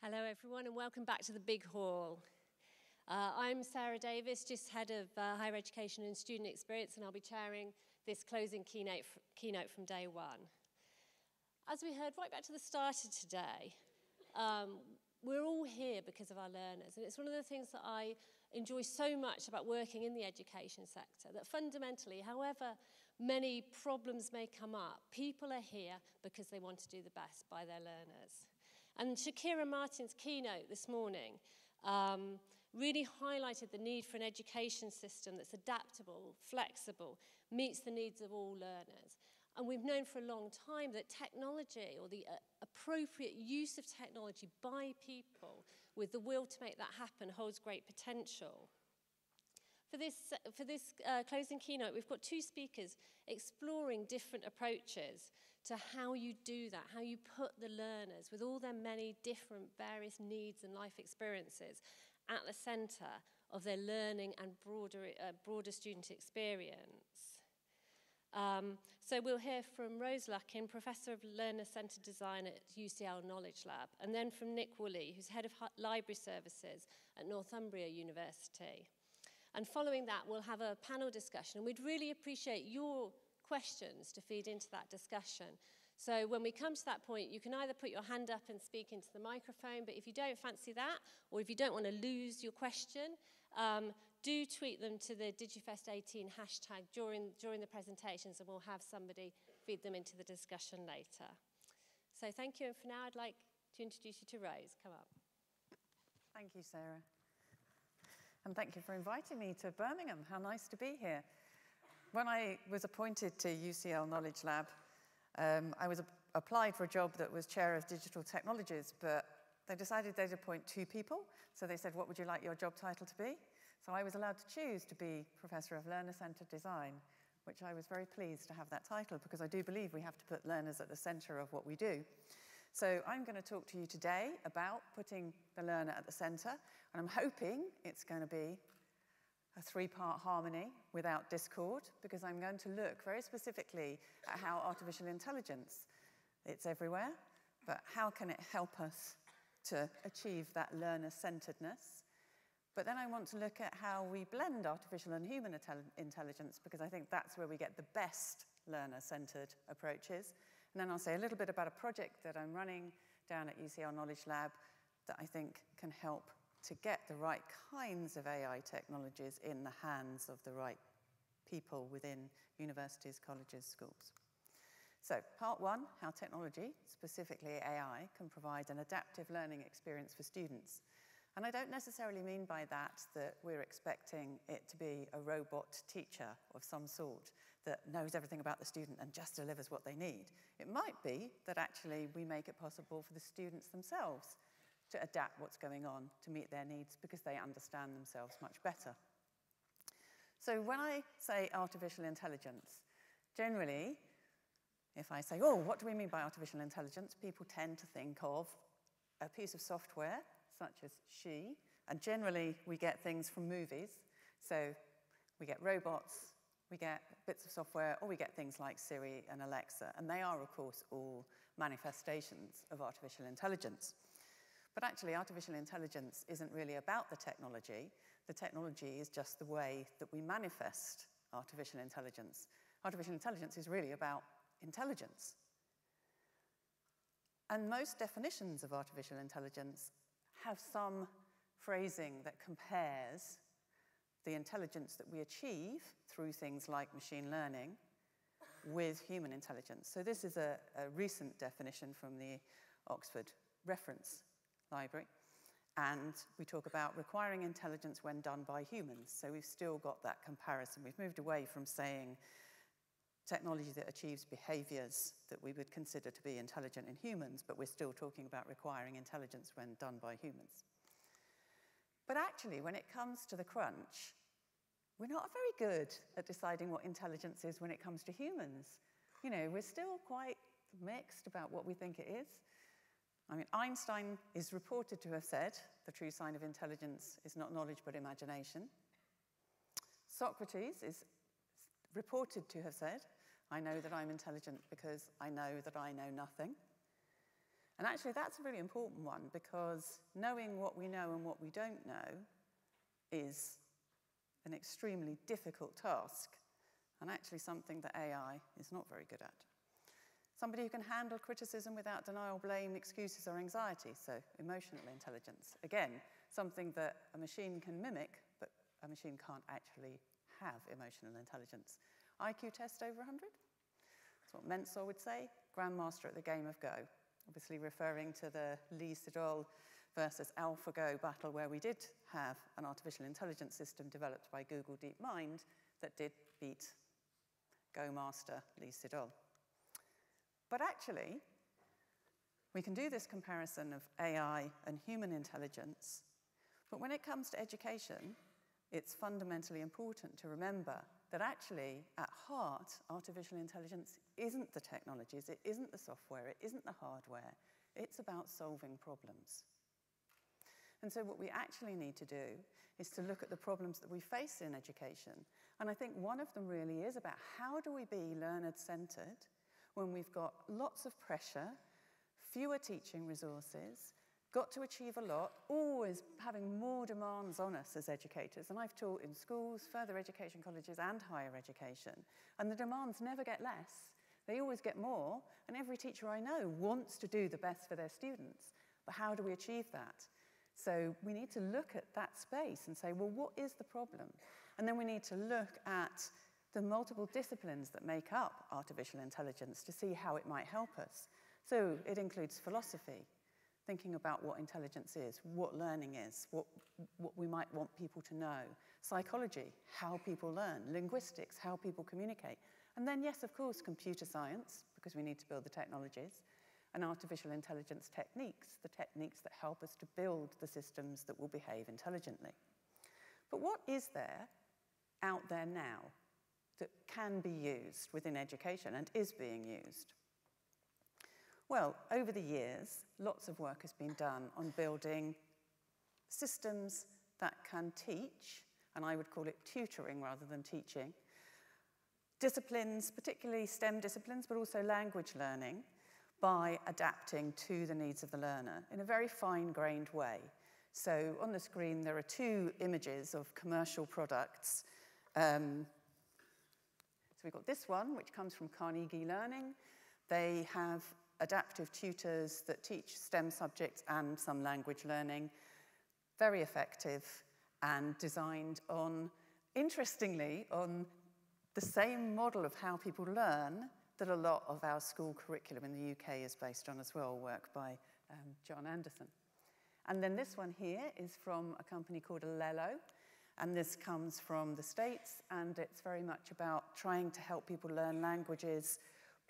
Hello everyone and welcome back to the big hall. I'm Sarah Davis, just Head of Higher Education and Student Experience, and I'll be chairing this closing keynote from day one. As we heard right back to the start of today, we're all here because of our learners, and it's one of the things that I enjoy so much about working in the education sector, that fundamentally, however many problems may come up, people are here because they want to do the best by their learners. And Shakira Martin's keynote this morning really highlighted the need for an education system that's adaptable, flexible, meets the needs of all learners. And we've known for a long time that technology, or the appropriate use of technology by people with the will to make that happen, holds great potential. For this closing keynote, we've got two speakers exploring different approaches to how you do that, how you put the learners, with all their many different various needs and life experiences, at the centre of their learning and broader student experience. So we'll hear from Rose Luckin, Professor of Learner-Centred Design at UCL Knowledge Lab, and then from Nick Woolley, who's Head of Library Services at Northumbria University. And following that, we'll have a panel discussion, and we'd really appreciate your questions to feed into that discussion. So when we come to that point, you can either put your hand up and speak into the microphone, but if you don't fancy that, or if you don't want to lose your question, do tweet them to the Digifest 18 hashtag during the presentations, and we'll have somebody feed them into the discussion later. So thank you, and for now, I'd like to introduce you to Rose. Come up. Thank you, Sarah. And thank you for inviting me to Birmingham. How nice to be here. When I was appointed to UCL Knowledge Lab, I was applied for a job that was Chair of Digital Technologies, but they decided they'd appoint two people. So they said, what would you like your job title to be? So I was allowed to choose to be Professor of Learner-Centred Design, which I was very pleased to have that title, because I do believe we have to put learners at the centre of what we do. So I'm going to talk to you today about putting the learner at the centre, and I'm hoping it's going to be a three-part harmony without discord, because I'm going to look very specifically at how artificial intelligence, it's everywhere, but how can it help us to achieve that learner-centeredness? But then I want to look at how we blend artificial and human intelligence, because I think that's where we get the best learner-centered approaches. And then I'll say a little bit about a project that I'm running down at UCL Knowledge Lab that I think can help to get the right kinds of AI technologies in the hands of the right people within universities, colleges, schools. So part one, how technology, specifically AI, can provide an adaptive learning experience for students. And I don't necessarily mean by that that we're expecting it to be a robot teacher of some sort that knows everything about the student and just delivers what they need. It might be that actually we make it possible for the students themselves to adapt what's going on to meet their needs, because they understand themselves much better. So when I say artificial intelligence, generally, if I say, oh, what do we mean by artificial intelligence? People tend to think of a piece of software, such as She, and generally we get things from movies. So we get robots, we get bits of software, or we get things like Siri and Alexa, and they are, of course, all manifestations of artificial intelligence. But actually, artificial intelligence isn't really about the technology. The technology is just the way that we manifest artificial intelligence. Artificial intelligence is really about intelligence. And most definitions of artificial intelligence have some phrasing that compares the intelligence that we achieve through things like machine learning with human intelligence. So this is a recent definition from the Oxford Reference Library, and we talk about requiring intelligence when done by humans. So we've still got that comparison. We've moved away from saying technology that achieves behaviors that we would consider to be intelligent in humans, but we're still talking about requiring intelligence when done by humans. But actually, when it comes to the crunch, we're not very good at deciding what intelligence is when it comes to humans. You know, we're still quite mixed about what we think it is. I mean, Einstein is reported to have said, the true sign of intelligence is not knowledge but imagination. Socrates is reported to have said, I know that I'm intelligent because I know that I know nothing. And actually, that's a really important one, because knowing what we know and what we don't know is an extremely difficult task, and actually something that AI is not very good at. Somebody who can handle criticism without denial, blame, excuses, or anxiety, so emotional intelligence. Again, something that a machine can mimic, but a machine can't actually have emotional intelligence. IQ test over 100? That's what Mensor would say, grandmaster at the game of Go. Obviously referring to the Lee Sedol versus AlphaGo battle, where we did have an artificial intelligence system developed by Google DeepMind that did beat Go master Lee Sedol. But actually, we can do this comparison of AI and human intelligence, but when it comes to education, it's fundamentally important to remember that actually, at heart, artificial intelligence isn't the technologies, it isn't the software, it isn't the hardware, it's about solving problems. And so what we actually need to do is to look at the problems that we face in education. And I think one of them really is about how do we be learner-centered when we've got lots of pressure, fewer teaching resources, got to achieve a lot, always having more demands on us as educators. And I've taught in schools, further education colleges, and higher education. And the demands never get less. They always get more. And every teacher I know wants to do the best for their students. But how do we achieve that? So we need to look at that space and say, well, what is the problem? And then we need to look at the multiple disciplines that make up artificial intelligence to see how it might help us. So it includes philosophy, thinking about what intelligence is, what learning is, what we might want people to know. Psychology, how people learn. Linguistics, how people communicate. And then, yes, of course, computer science, because we need to build the technologies, and artificial intelligence techniques, the techniques that help us to build the systems that will behave intelligently. But what is there out there now that can be used within education and is being used? Well, over the years, lots of work has been done on building systems that can teach, and I would call it tutoring rather than teaching, disciplines, particularly STEM disciplines, but also language learning, by adapting to the needs of the learner in a very fine-grained way. So on the screen, there are two images of commercial products. So we've got this one, which comes from Carnegie Learning. They have adaptive tutors that teach STEM subjects and some language learning. Very effective and designed on, interestingly, on the same model of how people learn that a lot of our school curriculum in the UK is based on as well, work by John Anderson. And then this one here is from a company called Alelo, and this comes from the States, and it's very much about trying to help people learn languages,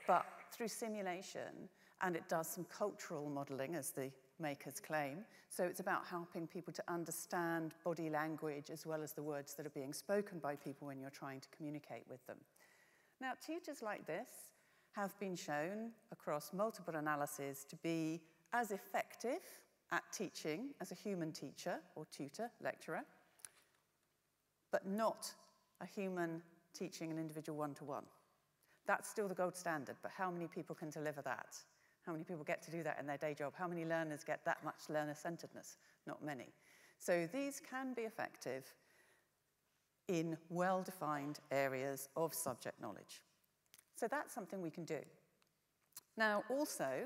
but through simulation, and it does some cultural modeling, as the makers claim. So it's about helping people to understand body language as well as the words that are being spoken by people when you're trying to communicate with them. Now, tutors like this have been shown across multiple analyses to be as effective at teaching as a human teacher or tutor, lecturer, but not a human teaching an individual one-to-one. That's still the gold standard, but how many people can deliver that? How many people get to do that in their day job? How many learners get that much learner-centeredness? Not many. So these can be effective in well-defined areas of subject knowledge. So that's something we can do. Now, also,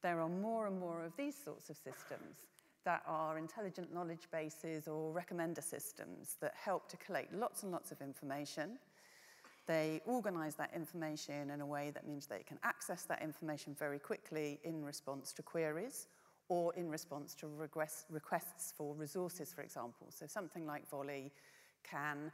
there are more and more of these sorts of systems that are intelligent knowledge bases or recommender systems that help to collate lots and lots of information. They organize that information in a way that means they can access that information very quickly in response to queries or in response to requests for resources, for example. So something like Volley can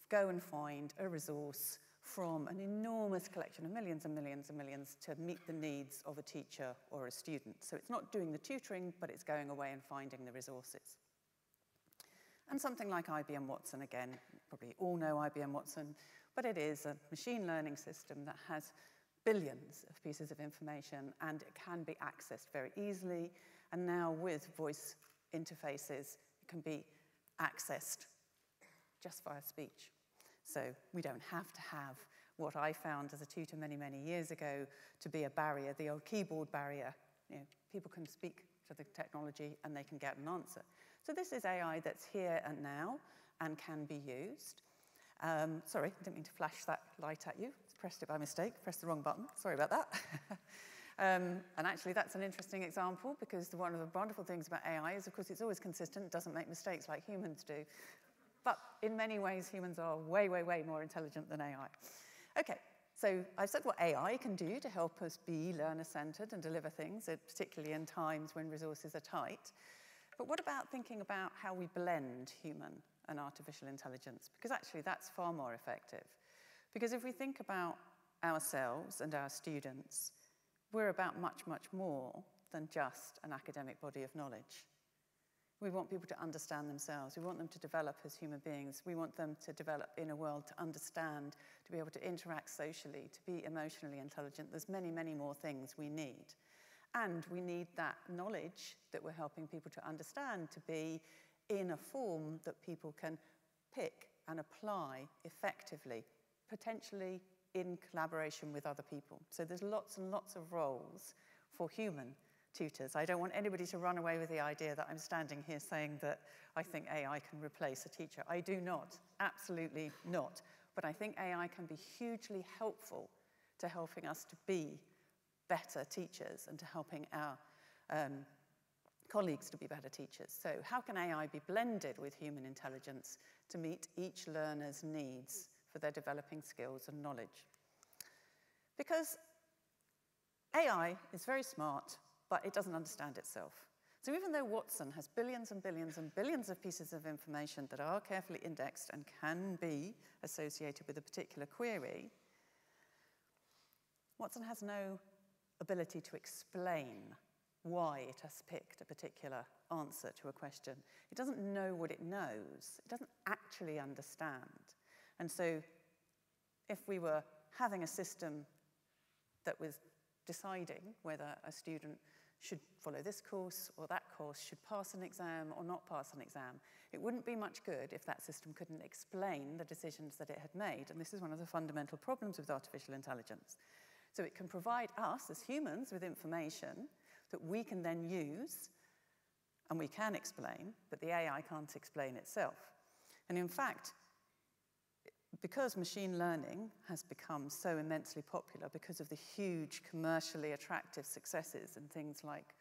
go and find a resource from an enormous collection of millions and millions and millions to meet the needs of a teacher or a student. So it's not doing the tutoring, but it's going away and finding the resources. And something like IBM Watson, again, you probably all know IBM Watson, but it is a machine learning system that has billions of pieces of information, and it can be accessed very easily. And now with voice interfaces, it can be accessed just via speech. So we don't have to have what I found as a tutor many, many years ago to be a barrier, the old keyboard barrier. You know, people can speak to the technology and they can get an answer. So this is AI that's here and now and can be used. Sorry, I didn't mean to flash that light at you. I pressed it by mistake, pressed the wrong button. Sorry about that. And actually, that's an interesting example because one of the wonderful things about AI is, of course, it's always consistent, doesn't make mistakes like humans do. But in many ways, humans are way, way, way more intelligent than AI. Okay, so I've said what AI can do to help us be learner-centered and deliver things, particularly in times when resources are tight. But what about thinking about how we blend human and artificial intelligence? Because actually, that's far more effective. Because if we think about ourselves and our students, we're about much, much more than just an academic body of knowledge. We want people to understand themselves. We want them to develop as human beings. We want them to develop in a world to understand, to be able to interact socially, to be emotionally intelligent. There's many, many more things we need. And we need that knowledge that we're helping people to understand to be in a form that people can pick and apply effectively, potentially in collaboration with other people. So there's lots and lots of roles for human tutors. I don't want anybody to run away with the idea that I'm standing here saying that I think AI can replace a teacher. I do not, absolutely not. But I think AI can be hugely helpful to helping us to be better teachers and to helping our colleagues to be better teachers. So how can AI be blended with human intelligence to meet each learner's needs for their developing skills and knowledge? Because AI is very smart, but it doesn't understand itself. So even though Watson has billions and billions and billions of pieces of information that are carefully indexed and can be associated with a particular query, Watson has no ability to explain why it has picked a particular answer to a question. It doesn't know what it knows. It doesn't actually understand. And so if we were having a system that was deciding whether a student should follow this course or that course, should pass an exam or not pass an exam, it wouldn't be much good if that system couldn't explain the decisions that it had made. And this is one of the fundamental problems with artificial intelligence. So it can provide us as humans with information that we can then use and we can explain, but the AI can't explain itself. And in fact, because machine learning has become so immensely popular because of the huge commercially attractive successes in things like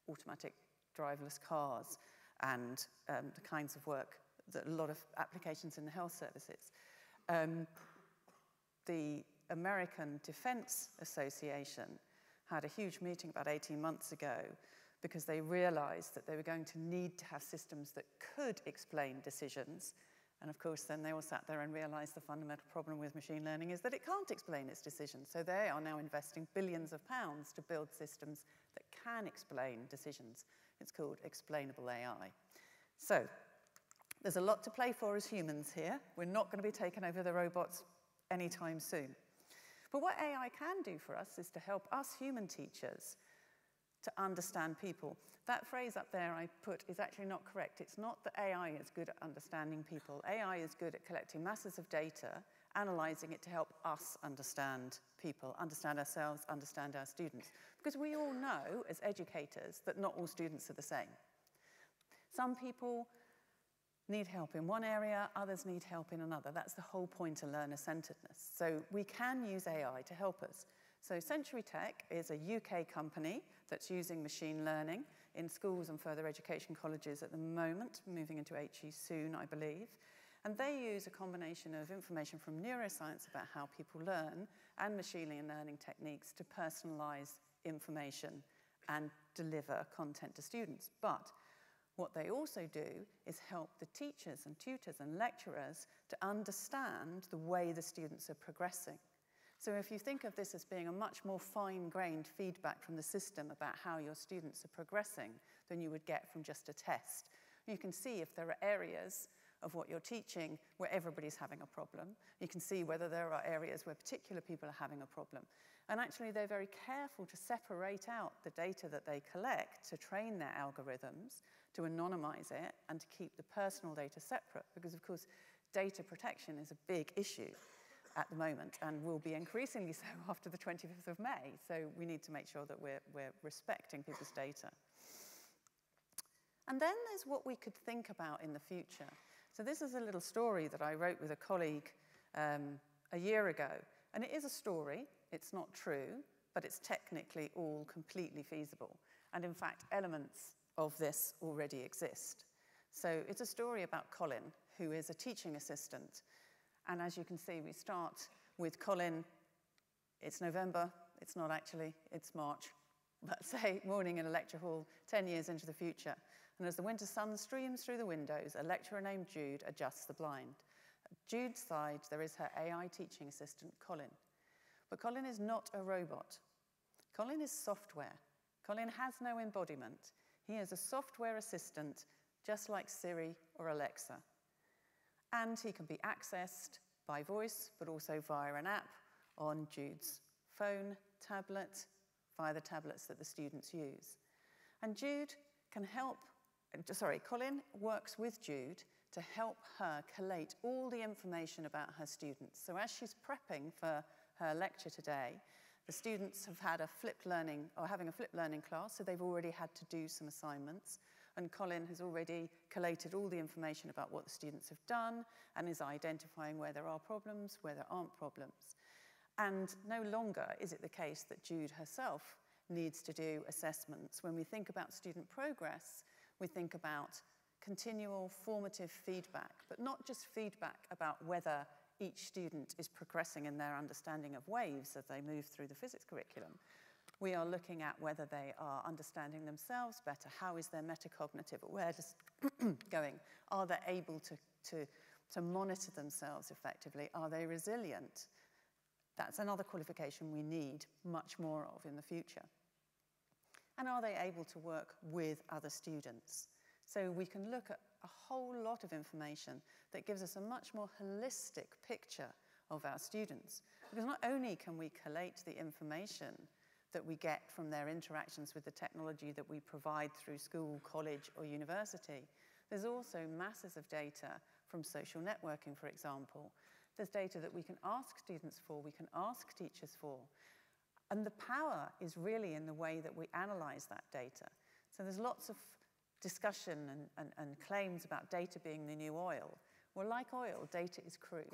automatic driverless cars and the kinds of work that a lot of applications in the health services, the American Defense Association had a huge meeting about 18 months ago because they realized that they were going to need to have systems that could explain decisions. And of course, then they all sat there and realized the fundamental problem with machine learning is that it can't explain its decisions. So they are now investing billions of pounds to build systems that can explain decisions. It's called explainable AI. So there's a lot to play for as humans here. We're not going to be taken over the robots anytime soon. But what AI can do for us is to help us human teachers to understand people. That phrase up there I put is actually not correct. It's not that AI is good at understanding people. AI is good at collecting masses of data, analyzing it to help us understand people, understand ourselves, understand our students. Because we all know, as educators, that not all students are the same. Some people need help in one area, others need help in another. That's the whole point of learner-centeredness. So we can use AI to help us. So Century Tech is a UK company that's using machine learning in schools and further education colleges at the moment, moving into HE soon, I believe. And they use a combination of information from neuroscience about how people learn and machine learning techniques to personalize information and deliver content to students. But what they also do is help the teachers and tutors and lecturers to understand the way the students are progressing. So if you think of this as being a much more fine-grained feedback from the system about how your students are progressing than you would get from just a test, you can see if there are areas of what you're teaching where everybody's having a problem. You can see whether there are areas where particular people are having a problem. And actually, they're very careful to separate out the data that they collect to train their algorithms, to anonymize it, and to keep the personal data separate, because, of course, data protection is a big issue. at the moment, and will be increasingly so after the 25th of May. So we need to make sure that we're respecting people's data. And then there's what we could think about in the future. So this is a little story that I wrote with a colleague a year ago. And it is a story. It's not true, but it's technically all completely feasible. And in fact, elements of this already exist. So it's a story about Colin, who is a teaching assistant. And as you can see, we start with Colin. It's November. It's not actually. It's March. Let's say morning in a lecture hall, 10 years into the future. And as the winter sun streams through the windows, a lecturer named Jude adjusts the blind. At Jude's side, there is her AI teaching assistant, Colin. But Colin is not a robot. Colin is software. Colin has no embodiment. He is a software assistant, just like Siri or Alexa. And he can be accessed by voice, but also via an app on Jude's phone, tablet, via the tablets that the students use. And Colin works with Jude to help her collate all the information about her students. So as she's prepping for her lecture today, the students have had a flipped learning, or having a flipped learning class, so they've already had to do some assignments. And Colin has already collated all the information about what the students have done and is identifying where there are problems, where there aren't problems. And no longer is it the case that Jude herself needs to do assessments. When we think about student progress, we think about continual formative feedback, but not just feedback about whether each student is progressing in their understanding of waves as they move through the physics curriculum. We are looking at whether they are understanding themselves better. How is their metacognitive awareness going? Are they able to monitor themselves effectively? Are they resilient? That's another qualification we need much more of in the future. And are they able to work with other students? So we can look at a whole lot of information that gives us a much more holistic picture of our students. Because not only can we collate the information that we get from their interactions with the technology that we provide through school, college, or university, there's also masses of data from social networking, for example. There's data that we can ask students for, we can ask teachers for. And the power is really in the way that we analyze that data. So there's lots of discussion and claims about data being the new oil. Well, like oil, data is crude,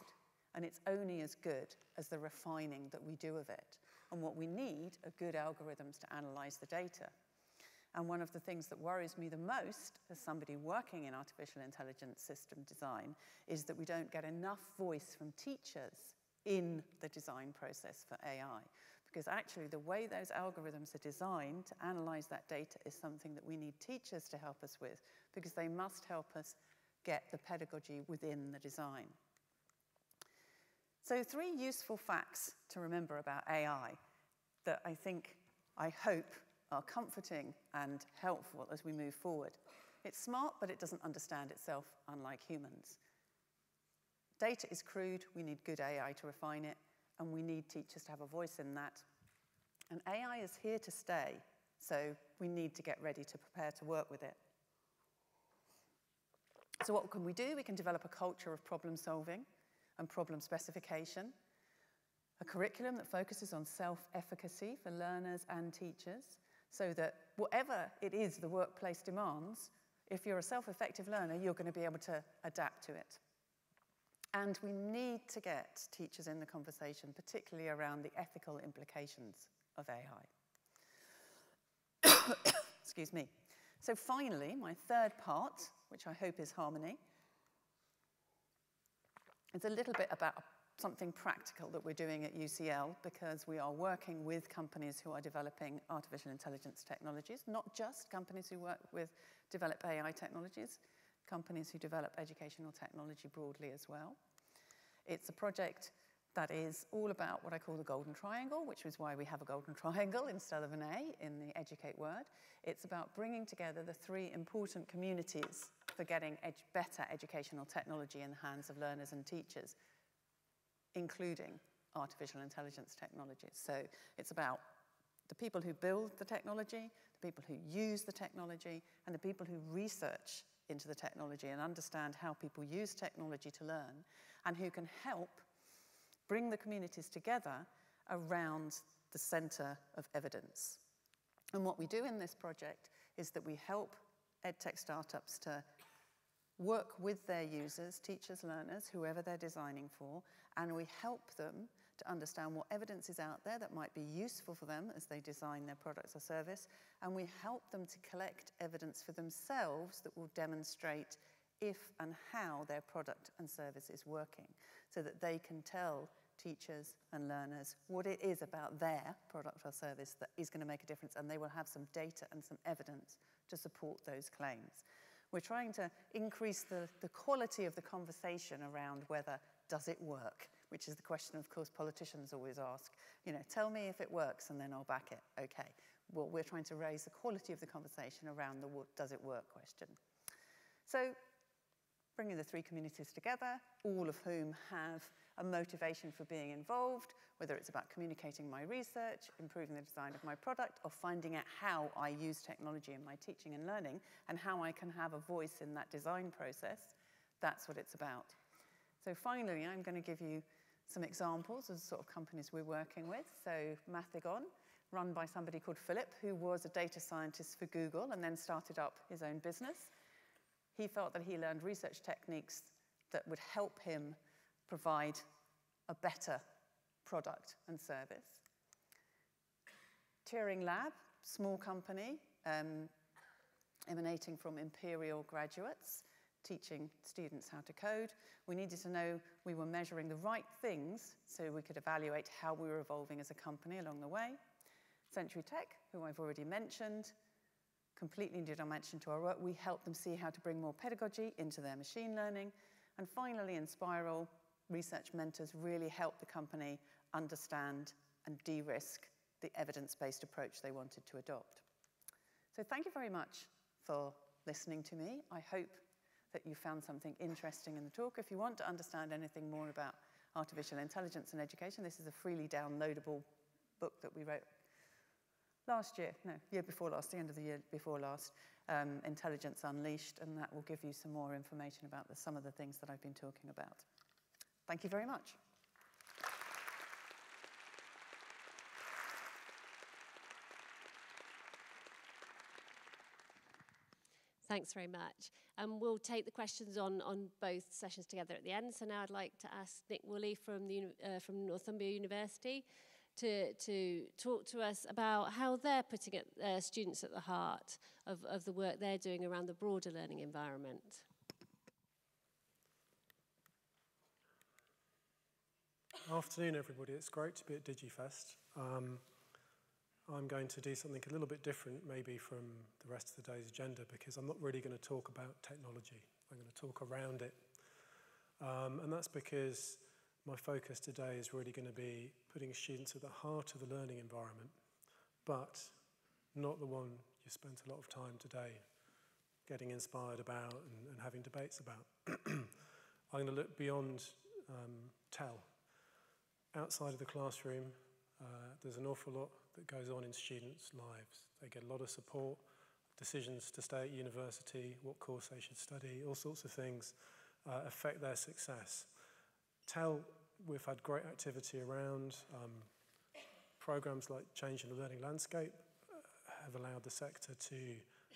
and it's only as good as the refining that we do of it. And what we need are good algorithms to analyze the data. And one of the things that worries me the most as somebody working in artificial intelligence system design is that we don't get enough voice from teachers in the design process for AI. Because actually the way those algorithms are designed to analyze that data is something that we need teachers to help us with, because they must help us get the pedagogy within the design. So 3 useful facts to remember about AI that I hope are comforting and helpful as we move forward. It's smart, but it doesn't understand itself, unlike humans. Data is crude, we need good AI to refine it, and we need teachers to have a voice in that. And AI is here to stay, so we need to get ready to prepare to work with it. So what can we do? We can develop a culture of problem solving and problem specification, a curriculum that focuses on self-efficacy for learners and teachers, so that whatever it is the workplace demands, if you're a self-effective learner, you're going to be able to adapt to it. And we need to get teachers in the conversation, particularly around the ethical implications of AI. Excuse me. So finally, my third part, which I hope is harmony, is a little bit about something practical that we're doing at UCL, because we are working with companies who are developing artificial intelligence technologies, not just companies who develop AI technologies, companies who develop educational technology broadly as well. It's a project that is all about what I call the golden triangle, which is why we have a golden triangle instead of an A in the educate word. It's about bringing together the 3 important communities for getting better educational technology in the hands of learners and teachers, including artificial intelligence technologies. So it's about the people who build the technology, the people who use the technology, and the people who research into the technology and understand how people use technology to learn, and who can help bring the communities together around the centre of evidence. And what we do in this project is that we help EdTech startups to work with their users, teachers, learners, whoever they're designing for, and we help them to understand what evidence is out there that might be useful for them as they design their products or service, and we help them to collect evidence for themselves that will demonstrate if and how their product and service is working, so that they can tell teachers and learners what it is about their product or service that is going to make a difference, and they will have some data and some evidence to support those claims. We're trying to increase the quality of the conversation around whether does it work, which is the question, of course, politicians always ask. You know, tell me if it works and then I'll back it. Okay. Well, we're trying to raise the quality of the conversation around the does it work question. So bringing the three communities together, all of whom have a motivation for being involved, whether it's about communicating my research, improving the design of my product, or finding out how I use technology in my teaching and learning, and how I can have a voice in that design process. That's what it's about. So finally, I'm going to give you some examples of the sort of companies we're working with. So Mathigon, run by somebody called Philip, who was a data scientist for Google and then started up his own business. He felt that he learned research techniques that would help him provide a better product and service. Turing Lab, small company, emanating from Imperial graduates, teaching students how to code. We needed to know we were measuring the right things so we could evaluate how we were evolving as a company along the way. Century Tech, who I've already mentioned, completely new dimension to our work. We helped them see how to bring more pedagogy into their machine learning. And finally, in Spiral, research mentors really helped the company understand and de-risk the evidence-based approach they wanted to adopt. So thank you very much for listening to me. I hope that you found something interesting in the talk. If you want to understand anything more about artificial intelligence and education, this is a freely downloadable book that we wrote year before last, the end of the year before last, Intelligence Unleashed, and that will give you some more information about some of the things that I've been talking about. Thank you very much. Thanks very much. We'll take the questions on both sessions together at the end. So now I'd like to ask Nick Woolley from Northumbria University to talk to us about how they're putting students at the heart of the work they're doing around the broader learning environment. Afternoon, everybody. It's great to be at Digifest. I'm going to do something a little bit different maybe from the rest of the day's agenda, because I'm not really going to talk about technology. I'm going to talk around it. And that's because my focus today is really going to be putting students at the heart of the learning environment, but not the one you spent a lot of time today getting inspired about and having debates about. I'm going to look beyond TEL. Outside of the classroom, there's an awful lot that goes on in students' lives. They get a lot of support, decisions to stay at university, what course they should study, all sorts of things affect their success. TEL, we've had great activity around. Programs like Changing the Learning Landscape have allowed the sector to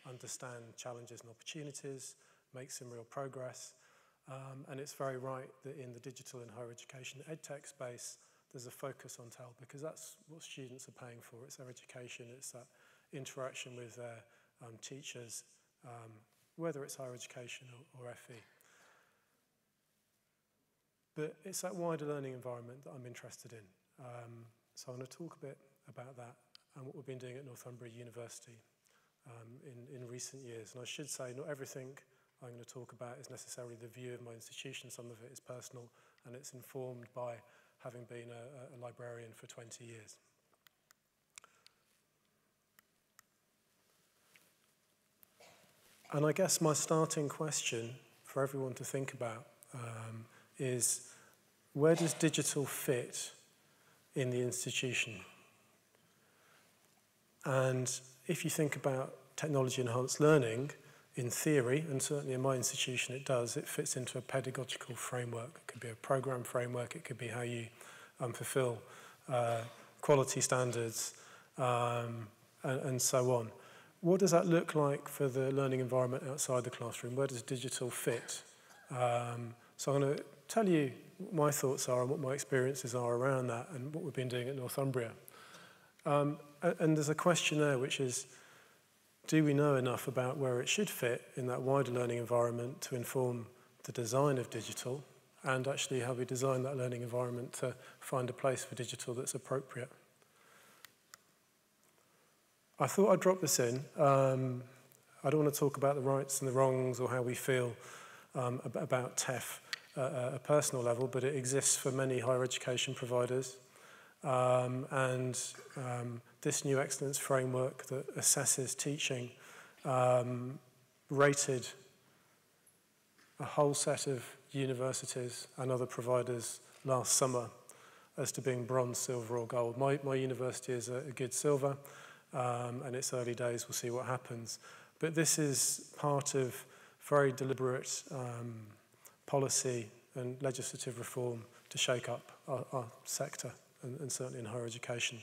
understand challenges and opportunities, make some real progress. And it's very right that in the digital and higher education EdTech space, there's a focus on TEL, because that's what students are paying for. It's their education, it's that interaction with their teachers, whether it's higher education or FE. But it's that wider learning environment that I'm interested in. So I'm going to talk a bit about that and what we've been doing at Northumbria University in recent years. And I should say, not everything I'm going to talk about is necessarily the view of my institution. Some of it is personal, and it's informed by having been a librarian for 20 years. And I guess my starting question for everyone to think about is, where does digital fit in the institution? And if you think about technology-enhanced learning, in theory, and certainly in my institution it does, it fits into a pedagogical framework. It could be a program framework, it could be how you fulfill quality standards, and so on. What does that look like for the learning environment outside the classroom? Where does digital fit? So I'm going to tell you what my thoughts are and what my experiences are around that and what we've been doing at Northumbria. And there's a question there, which is, do we know enough about where it should fit in that wider learning environment to inform the design of digital, and actually how we design that learning environment to find a place for digital that's appropriate? I thought I'd drop this in. I don't want to talk about the rights and the wrongs or how we feel about TEF at a personal level, but it exists for many higher education providers. This new excellence framework that assesses teaching rated a whole set of universities and other providers last summer as to being bronze, silver or gold. My university is a good silver, and it's early days, we'll see what happens. But this is part of very deliberate policy and legislative reform to shake up our sector, and certainly in higher education.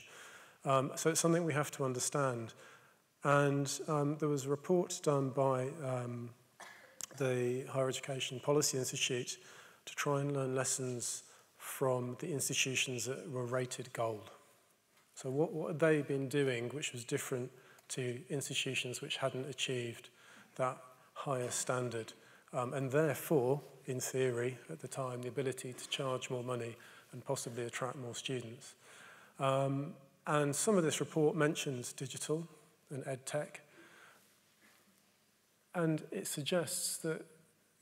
So it's something we have to understand. And there was a report done by the Higher Education Policy Institute to try and learn lessons from the institutions that were rated gold. So what had they been doing which was different to institutions which hadn't achieved that higher standard? And therefore, in theory, at the time, the ability to charge more money and possibly attract more students. And some of this report mentions digital and ed tech. And it suggests that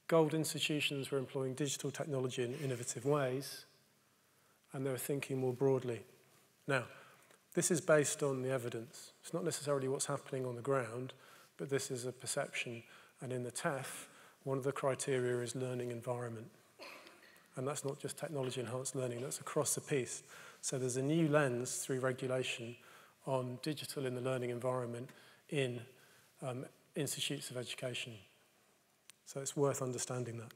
gold institutions were employing digital technology in innovative ways, and they were thinking more broadly. Now, this is based on the evidence. It's not necessarily what's happening on the ground, but this is a perception. And in the TEF, one of the criteria is learning environment. And that's not just technology-enhanced learning, that's across the piece. So there's a new lens through regulation on digital in the learning environment in institutes of education. So it's worth understanding that.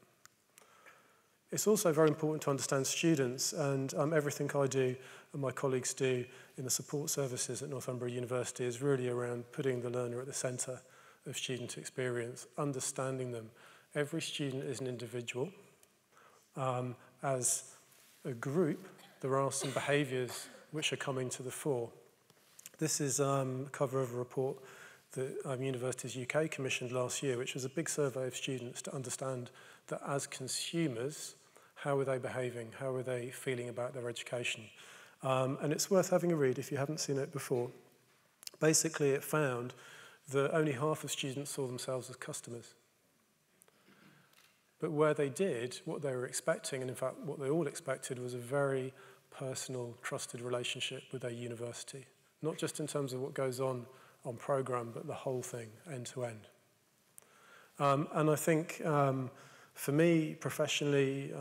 It's also very important to understand students, and everything I do and my colleagues do in the support services at Northumbria University is really around putting the learner at the centre of student experience, understanding them. Every student is an individual. As a group, there are some behaviours which are coming to the fore. This is a cover of a report that Universities UK commissioned last year, which was a big survey of students to understand that as consumers, how were they behaving? How were they feeling about their education? And it's worth having a read if you haven't seen it before. Basically, it found that only half of students saw themselves as customers. But where they did, what they were expecting, and in fact what they all expected, was a very personal, trusted relationship with their university. Not just in terms of what goes on programme, but the whole thing, end to end. And I think for me, professionally,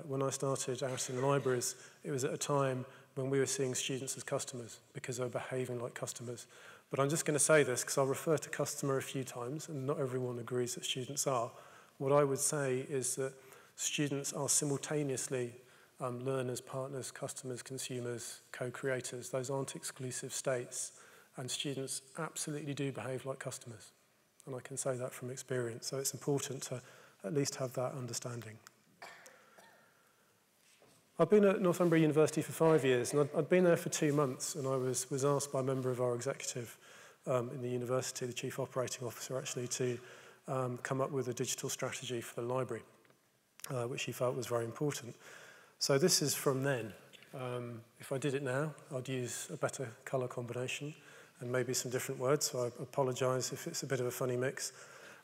when I started out in libraries, it was at a time when we were seeing students as customers because they were behaving like customers. But I'm just going to say this because I'll refer to customer a few times, and not everyone agrees that students are. What I would say is that students are simultaneously learners, partners, customers, consumers, co-creators. Those aren't exclusive states, and students absolutely do behave like customers. And I can say that from experience, so it's important to at least have that understanding. I've been at Northumbria University for 5 years, and I'd been there for 2 months, and I was asked by a member of our executive in the university, the chief operating officer actually, to come up with a digital strategy for the library, which he felt was very important. So this is from then. If I did it now, I'd use a better colour combination and maybe some different words, so I apologise if it's a bit of a funny mix.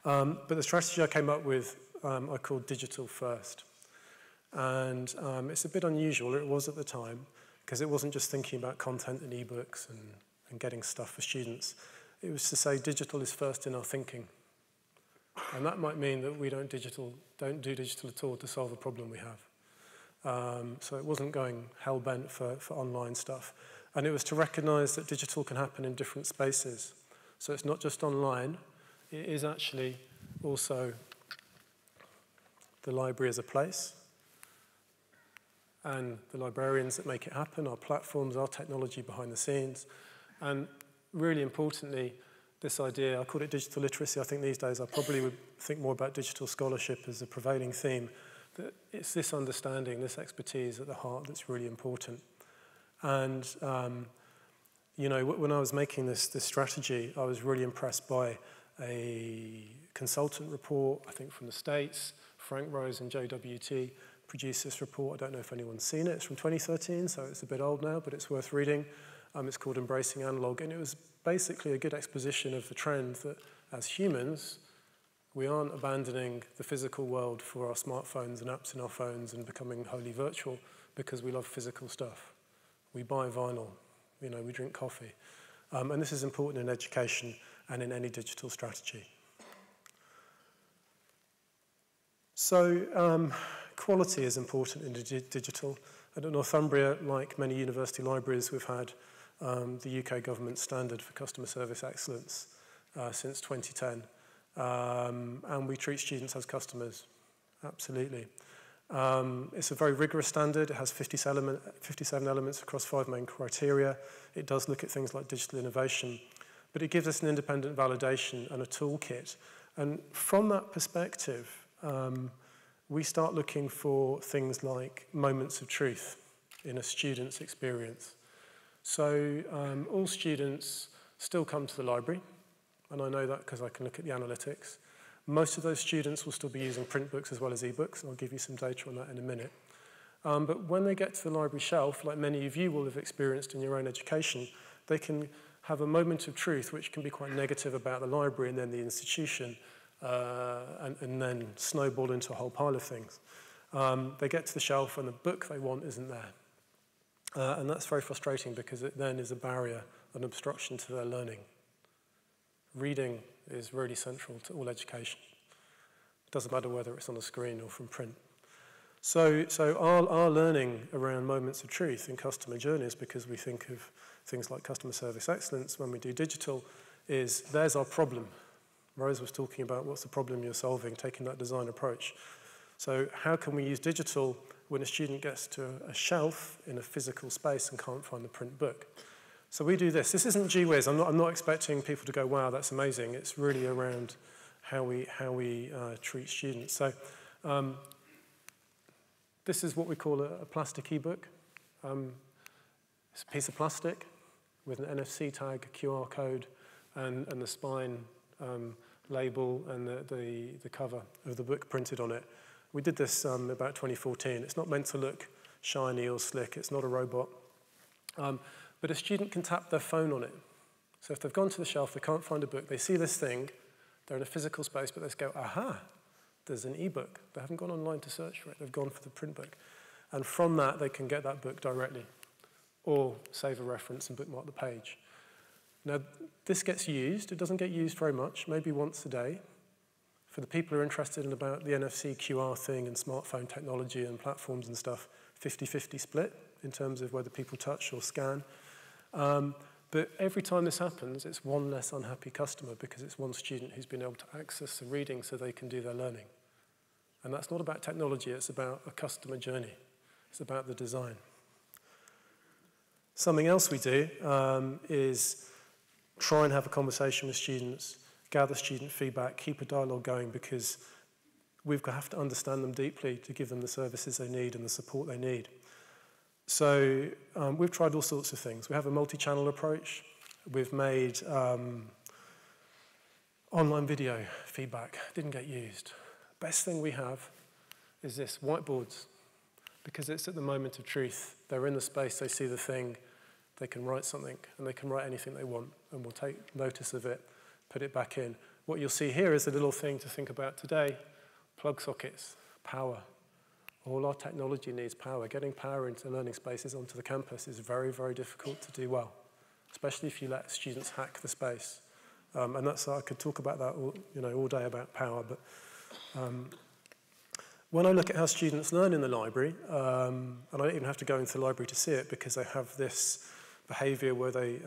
But the strategy I came up with, I called Digital First. And it's a bit unusual, it was at the time, because it wasn't just thinking about content and ebooks and getting stuff for students. It was to say digital is first in our thinking. And that might mean that we don't do digital at all to solve a problem we have. So it wasn't going hell-bent for online stuff. And it was to recognise that digital can happen in different spaces. So it's not just online, it is actually also the library as a place, and the librarians that make it happen, our platforms, our technology behind the scenes. And really importantly, this idea, I call it digital literacy. I think these days I probably would think more about digital scholarship as a prevailing theme, that it's this understanding, this expertise at the heart that's really important. And, you know, when I was making this strategy, I was really impressed by a consultant report, I think from the States. Frank Rose and JWT produced this report. I don't know if anyone's seen it. It's from 2013, so it's a bit old now, but it's worth reading. It's called Embracing Analog, and it was basically a good exposition of the trend that as humans, we aren't abandoning the physical world for our smartphones and apps in our phones and becoming wholly virtual because we love physical stuff. We buy vinyl, you know, we drink coffee. And this is important in education and in any digital strategy. So quality is important in digital. And at Northumbria, like many university libraries, we've had the UK government standard for customer service excellence since 2010. And we treat students as customers, absolutely. It's a very rigorous standard. It has 57 elements across 5 main criteria. It does look at things like digital innovation, but it gives us an independent validation and a toolkit. And from that perspective, we start looking for things like moments of truth in a student's experience. So all students still come to the library, and I know that because I can look at the analytics. Most of those students will still be using print books as well as ebooks, and I'll give you some data on that in a minute. But when they get to the library shelf, like many of you will have experienced in your own education, they can have a moment of truth which can be quite negative about the library and then the institution, and then snowball into a whole pile of things. They get to the shelf and the book they want isn't there. And that's very frustrating because it then is a barrier, an obstruction to their learning. Reading is really central to all education. It doesn't matter whether it's on a screen or from print. So our learning around moments of truth in customer journeys, because we think of things like customer service excellence when we do digital, is there's our problem. Rose was talking about what's the problem you're solving, taking that design approach. So how can we use digital when a student gets to a shelf in a physical space and can't find the print book? So we do this. This isn't gee whiz. I'm not expecting people to go, wow, that's amazing. It's really around how we treat students. So this is what we call a plastic ebook. It's a piece of plastic with an NFC tag, QR code, and the spine label and the cover of the book printed on it. We did this about 2014. It's not meant to look shiny or slick. It's not a robot. But a student can tap their phone on it. So if they've gone to the shelf, they can't find a book, they see this thing, they're in a physical space, but they just go, aha, there's an ebook. They haven't gone online to search for it. They've gone for the print book. And from that, they can get that book directly or save a reference and bookmark the page. Now, this gets used. It doesn't get used very much, maybe once a day. For the people who are interested in about the NFC QR thing and smartphone technology and platforms and stuff, 50-50 split in terms of whether people touch or scan. But every time this happens, it's one less unhappy customer because it's one student who's been able to access the reading so they can do their learning. And that's not about technology, it's about a customer journey. It's about the design. Something else we do is try and have a conversation with students, gather student feedback, keep a dialogue going, because we have to understand them deeply to give them the services they need and the support they need. So we've tried all sorts of things. We have a multi-channel approach. We've made online video feedback. Didn't get used. Best thing we have is this, whiteboards, because it's at the moment of truth. They're in the space, they see the thing, they can write something, and they can write anything they want, and we'll take notice of it, put it back in. What you'll see here is a little thing to think about today. Plug sockets, power. All our technology needs power. Getting power into learning spaces onto the campus is very, very difficult to do well, especially if you let students hack the space. And that's, I could talk about that all day about power, but when I look at how students learn in the library, and I don't even have to go into the library to see it because they have this behavior where they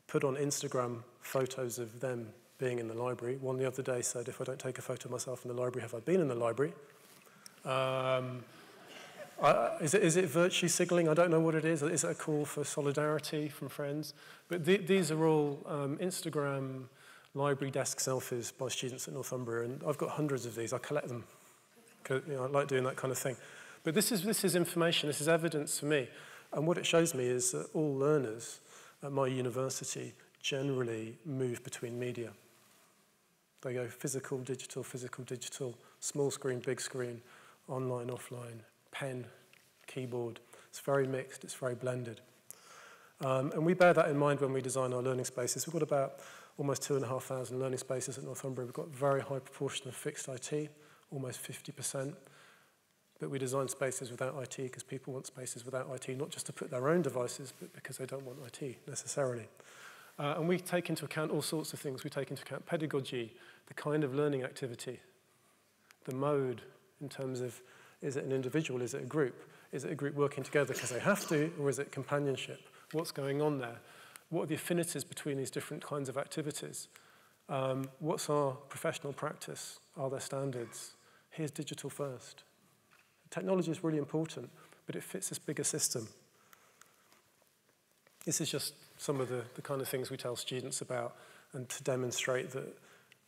put on Instagram photos of them being in the library. One the other day said, if I don't take a photo of myself in the library, have I been in the library? Is it virtue signaling? I don't know what it is. Is it a call for solidarity from friends? But these are all Instagram library desk selfies by students at Northumbria, and I've got hundreds of these. I collect them because I like doing that kind of thing. But this is information. This is evidence for me, and what it shows me is that all learners at my university generally move between media. They go physical, digital, small screen, big screen, online, offline, pen, keyboard. It's very mixed, it's very blended. And we bear that in mind when we design our learning spaces. We've got about almost 2,500 learning spaces at Northumbria. We've got a very high proportion of fixed IT, almost 50%. But we design spaces without IT because people want spaces without IT, not just to put their own devices, but because they don't want IT necessarily. And we take into account all sorts of things. We take into account pedagogy, the kind of learning activity, the mode in terms of, is it an individual, is it a group? Is it a group working together because they have to, or is it companionship? What's going on there? What are the affinities between these different kinds of activities? What's our professional practice? Are there standards? Here's digital first. Technology is really important, but it fits this bigger system. This is just some of the kind of things we tell students about, and to demonstrate that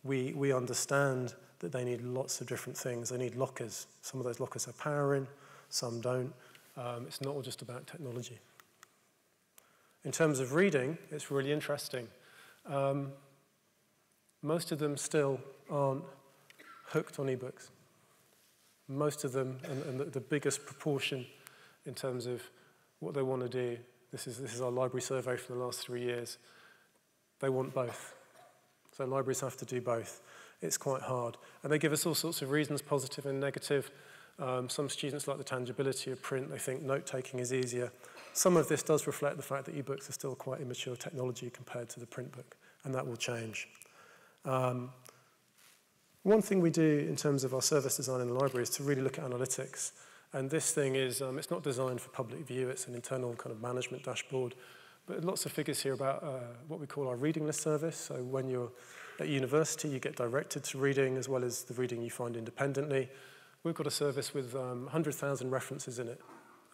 we understand that they need lots of different things. They need lockers. Some of those lockers have power in, some don't. It's not all just about technology. In terms of reading, it's really interesting. Most of them still aren't hooked on ebooks. Most of them, and the biggest proportion in terms of what they want to do, this is our library survey for the last 3 years, they want both. So libraries have to do both. It's quite hard. And they give us all sorts of reasons, positive and negative. Some students like the tangibility of print. They think note-taking is easier. Some of this does reflect the fact that ebooks are still quite immature technology compared to the print book, and that will change. One thing we do in terms of our service design in the library is to really look at analytics. And this thing is, it's not designed for public view. It's an internal kind of management dashboard. But lots of figures here about what we call our reading list service. So when you're at university, you get directed to reading as well as the reading you find independently. We've got a service with 100,000 references in it.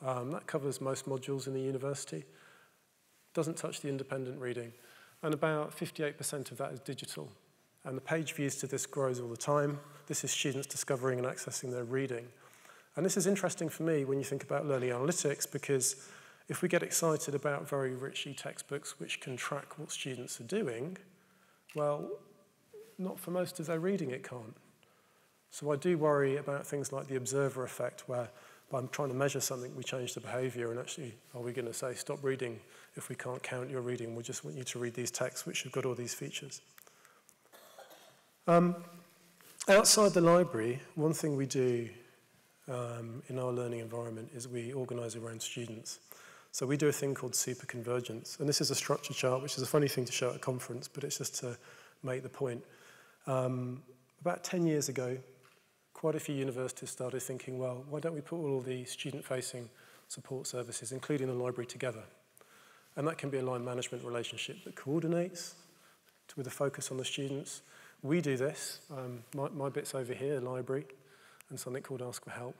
That covers most modules in the university. Doesn't touch the independent reading. And about 58% of that is digital. And the page views to this grows all the time. This is students discovering and accessing their reading. And this is interesting for me when you think about learning analytics, because if we get excited about very rich e-textbooks which can track what students are doing, well, not for most of their reading it can't. So I do worry about things like the observer effect, where by trying to measure something, we change the behavior, and actually, are we going to say, stop reading if we can't count your reading? We just want you to read these texts which have got all these features. Outside the library, one thing we do in our learning environment is we organise around students. So we do a thing called super convergence, and this is a structure chart, which is a funny thing to show at a conference, but it's just to make the point. About 10 years ago, quite a few universities started thinking, well, why don't we put all the student-facing support services, including the library, together? And that can be a line management relationship that coordinates with a focus on the students. We do this. My bit's over here, library, and something called Ask for Help.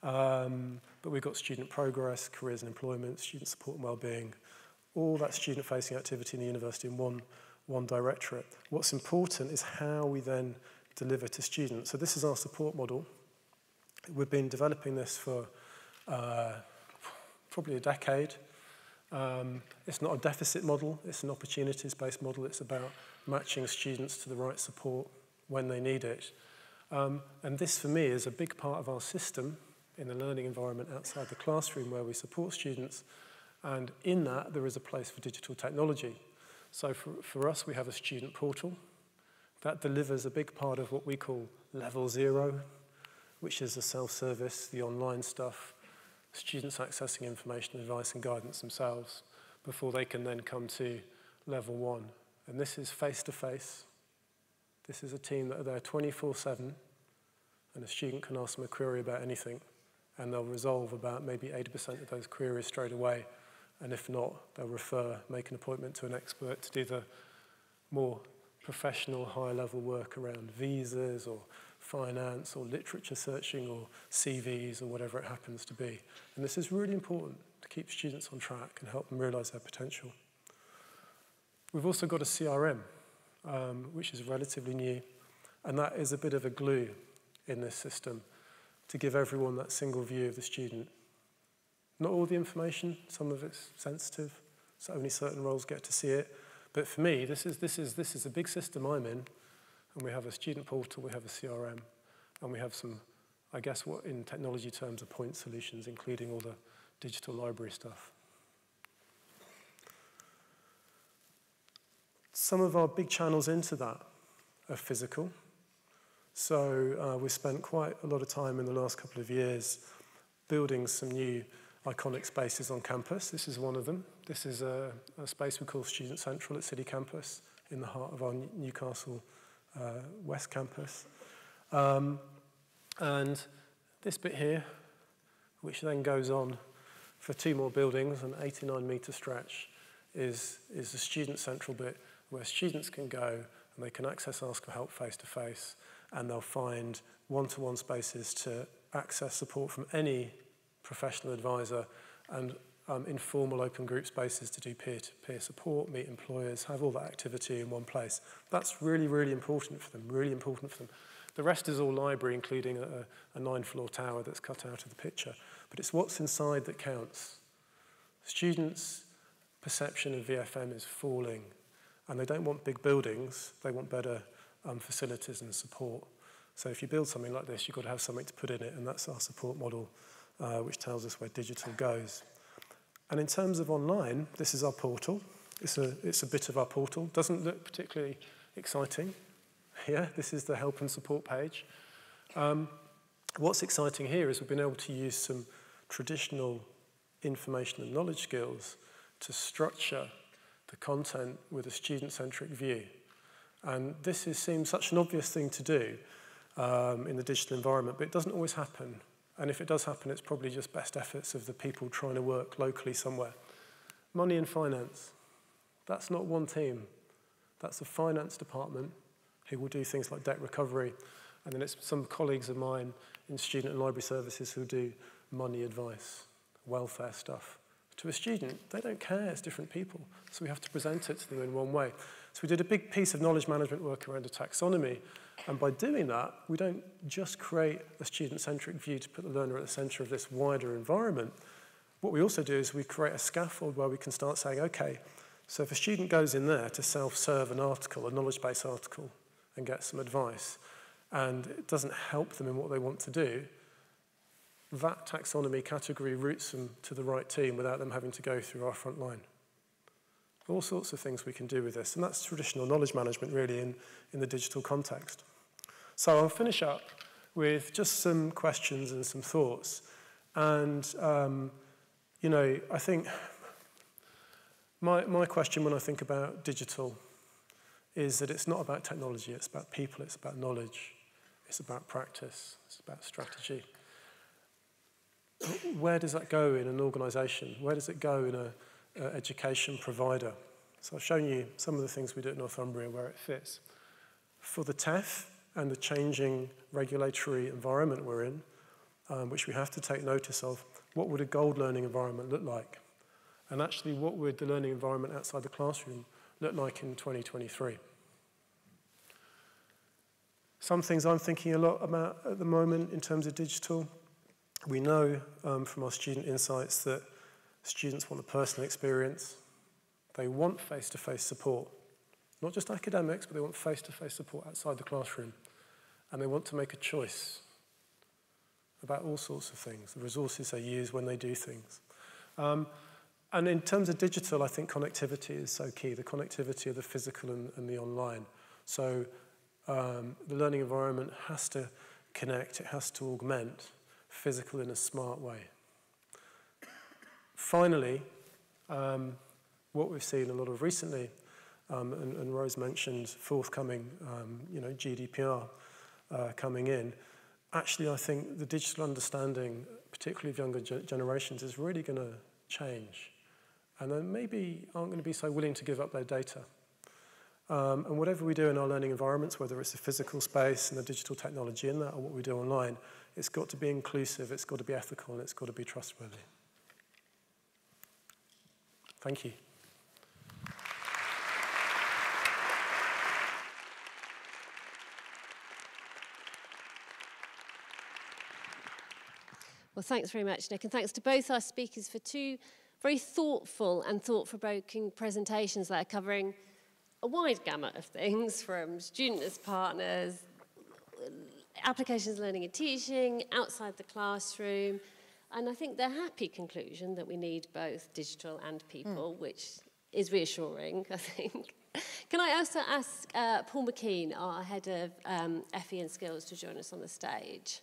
But we've got student progress, careers and employment, student support and wellbeing, all that student-facing activity in the university in one directorate. What's important is how we then deliver to students. So this is our support model. We've been developing this for probably a decade. It's not a deficit model, it's an opportunities-based model. It's about matching students to the right support when they need it. And this, for me, is a big part of our system in the learning environment outside the classroom where we support students. And in that, there is a place for digital technology. So for us, we have a student portal that delivers a big part of what we call level 0, which is the self-service, the online stuff, students accessing information, advice and guidance themselves before they can then come to level 1. And this is face-to-face. This is a team that are there 24/7, and a student can ask them a query about anything, and they'll resolve about maybe 80% of those queries straight away. And if not, they'll make an appointment to an expert to do the more professional, high-level work around visas or finance or literature searching or CVs or whatever it happens to be. And this is really important to keep students on track and help them realise their potential. We've also got a CRM, which is relatively new, and that is a bit of a glue in this system to give everyone that single view of the student. Not all the information, some of it's sensitive, so only certain roles get to see it. But for me, this is a big system I'm in, and we have a student portal, we have a CRM, and we have some, I guess what in technology terms are point solutions, including all the digital library stuff. Some of our big channels into that are physical. So we've spent quite a lot of time in the last couple of years building some new iconic spaces on campus. This is one of them. This is a space we call Student Central at City Campus in the heart of our Newcastle West Campus. And this bit here, which then goes on for 2 more buildings, an 89-metre stretch, is the Student Central bit where students can go and they can access Ask for Help face-to-face, and they'll find one-to-one spaces to access support from any professional advisor and informal open group spaces to do peer-to-peer support, meet employers, have all that activity in one place. That's really, really important for them, really important for them. The rest is all library, including a 9-floor tower that's cut out of the picture. But it's what's inside that counts. Students' perception of VFM is falling, and they don't want big buildings, they want better facilities and support. So if you build something like this, you've got to have something to put in it, and that's our support model, which tells us where digital goes. And in terms of online, this is our portal. It's a bit of our portal. Doesn't look particularly exciting. Yeah, this is the help and support page. What's exciting here is we've been able to use some traditional information and knowledge skills to structure the content with a student-centric view. And this seems such an obvious thing to do in the digital environment, but it doesn't always happen. And if it does happen, it's probably just best efforts of the people trying to work locally somewhere. Money and finance, that's not one team. That's the finance department who will do things like debt recovery. And then it's some colleagues of mine in student and library services who do money advice, welfare stuff. To a student, they don't care, it's different people. So we have to present it to them in one way. So we did a big piece of knowledge management work around a taxonomy. And by doing that, we don't just create a student-centric view to put the learner at the center of this wider environment. What we also do is we create a scaffold where we can start saying, okay, so if a student goes in there to self-serve an article, a knowledge-based article, and get some advice, and it doesn't help them in what they want to do, that taxonomy category routes them to the right team without them having to go through our front line. All sorts of things we can do with this, and that's traditional knowledge management really in the digital context. So I'll finish up with just some questions and some thoughts. And, you know, I think my question when I think about digital is that it's not about technology, it's about people, it's about knowledge, it's about practice, it's about strategy. Where does that go in an organization? Where does it go in an education provider? So I've shown you some of the things we do at Northumbria where it fits. For the TEF and the changing regulatory environment we're in, which we have to take notice of, what would a gold learning environment look like? And actually, what would the learning environment outside the classroom look like in 2023? Some things I'm thinking a lot about at the moment in terms of digital. We know from our student insights that students want a personal experience. They want face-to-face support. Not just academics, but they want face-to-face support outside the classroom. And they want to make a choice about all sorts of things, the resources they use when they do things. And in terms of digital, I think connectivity is so key, the connectivity of the physical and the online. So the learning environment has to connect, it has to augment physical in a smart way. Finally, what we've seen a lot of recently, and Rose mentioned forthcoming, GDPR coming in. Actually, I think the digital understanding, particularly of younger generations, is really going to change. And they maybe aren't going to be so willing to give up their data. And whatever we do in our learning environments, whether it's a physical space and the digital technology in that or what we do online, it's got to be inclusive, it's got to be ethical, and it's got to be trustworthy. Thank you. Well, thanks very much, Nick, and thanks to both our speakers for two very thoughtful and thought-provoking presentations that are covering a wide gamut of things, from student as partners, applications learning and teaching, outside the classroom, and I think the happy conclusion that we need both digital and people, which is reassuring, I think. Can I also ask Paul McKean, our head of FE and Skills, to join us on the stage,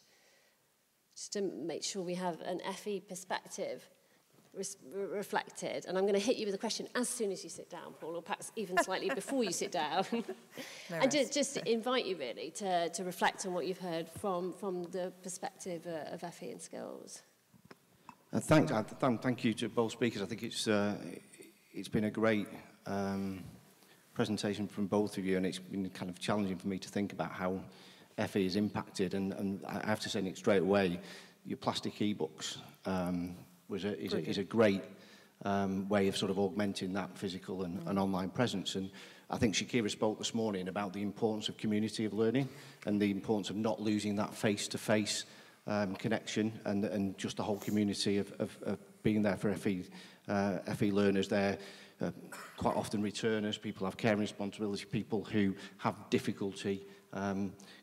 just to make sure we have an FE perspective reflected. And I'm going to hit you with a question as soon as you sit down, Paul, or perhaps even slightly before you sit down. And just to invite you really to reflect on what you've heard from the perspective of FE and Skills. Thank you to both speakers. I think it's been a great presentation from both of you, and it's been kind of challenging for me to think about how FE is impacted. And I have to say, Nick, straight away, your plastic e-books is a great way of sort of augmenting that physical and online presence. And I think Shakira spoke this morning about the importance of community of learning and the importance of not losing that face-to-face connection and just the whole community of being there for FE learners. They're quite often returners, people have care responsibility, people who have difficulty